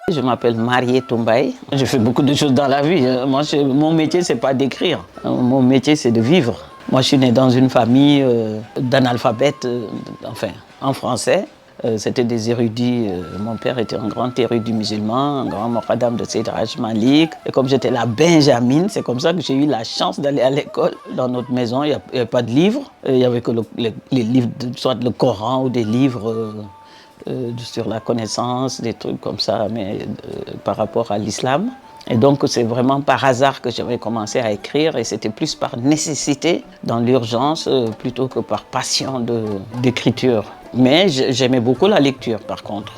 Je m'appelle Marié Toumbay. Je fais beaucoup de choses dans la vie. Moi, mon métier, c'est pas d'écrire. Mon métier, c'est de vivre. Moi, je suis né dans une famille d'analphabètes, enfin, en français. C'était des érudits. Mon père était un grand érudit musulman, un grand moqaddam de Seydi Hadj Malick. Et comme j'étais la Benjamine, c'est comme ça que j'ai eu la chance d'aller à l'école. Dans notre maison, il n'y avait pas de livres. Il n'y avait que les livres, soit le Coran ou des livres sur la connaissance, des trucs comme ça, mais par rapport à l'islam. Et donc, c'est vraiment par hasard que j'avais commencé à écrire et c'était plus par nécessité, dans l'urgence, plutôt que par passion d'écriture. Mais j'aimais beaucoup la lecture, par contre.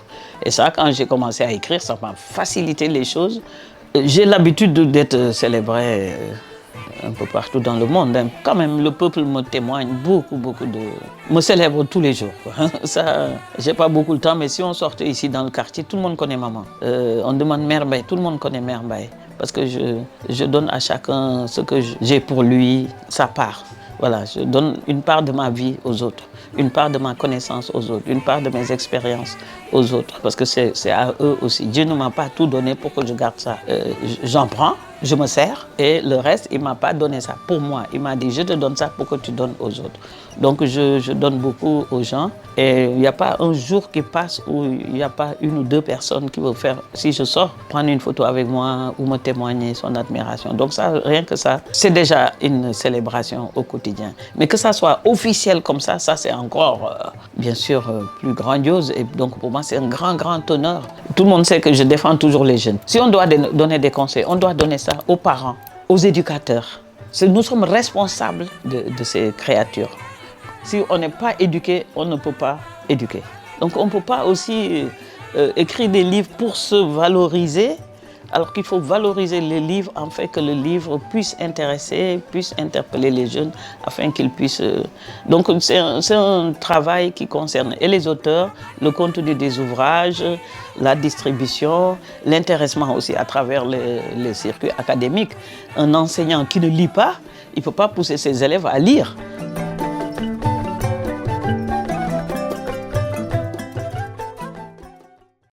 Et ça, quand j'ai commencé à écrire, ça m'a facilité les choses. J'ai l'habitude d'être célébré un peu partout dans le monde. Quand même, le peuple me témoigne beaucoup me célèbre tous les jours, quoi. Ça, j'ai pas beaucoup de temps, mais si on sortait ici dans le quartier, tout le monde connaît maman. On demande Mère Mbaye, tout le monde connaît Mère Mbaye. Parce que je donne à chacun ce que j'ai pour lui, sa part. Voilà, je donne une part de ma vie aux autres, une part de ma connaissance aux autres, une part de mes expériences aux autres. Parce que c'est à eux aussi. Dieu ne m'a pas tout donné pour que je garde ça. J'en prends, je me sers et le reste, il ne m'a pas donné ça pour moi. Il m'a dit, je te donne ça pour que tu donnes aux autres. Donc je donne beaucoup aux gens et il n'y a pas un jour qui passe où il n'y a pas une ou deux personnes qui vont faire, si je sors, prendre une photo avec moi ou me témoigner son admiration. Donc ça, rien que ça, c'est déjà une célébration au quotidien. Mais que ça soit officiel comme ça c'est encore, bien sûr, plus grandiose. Et donc pour moi, c'est un grand honneur. Tout le monde sait que je défends toujours les jeunes. Si on doit donner des conseils, on doit donner ça aux parents, aux éducateurs. Nous sommes responsables de ces créatures. Si on n'est pas éduqué, on ne peut pas éduquer. Donc on ne peut pas aussi écrire des livres pour se valoriser, alors qu'il faut valoriser les livres afin que le livre puisse intéresser, puisse interpeller les jeunes, afin qu'ils puissent... Donc c'est un travail qui concerne et les auteurs, le contenu des ouvrages, la distribution, l'intéressement aussi à travers les circuits académiques. Un enseignant qui ne lit pas, il ne peut pas pousser ses élèves à lire.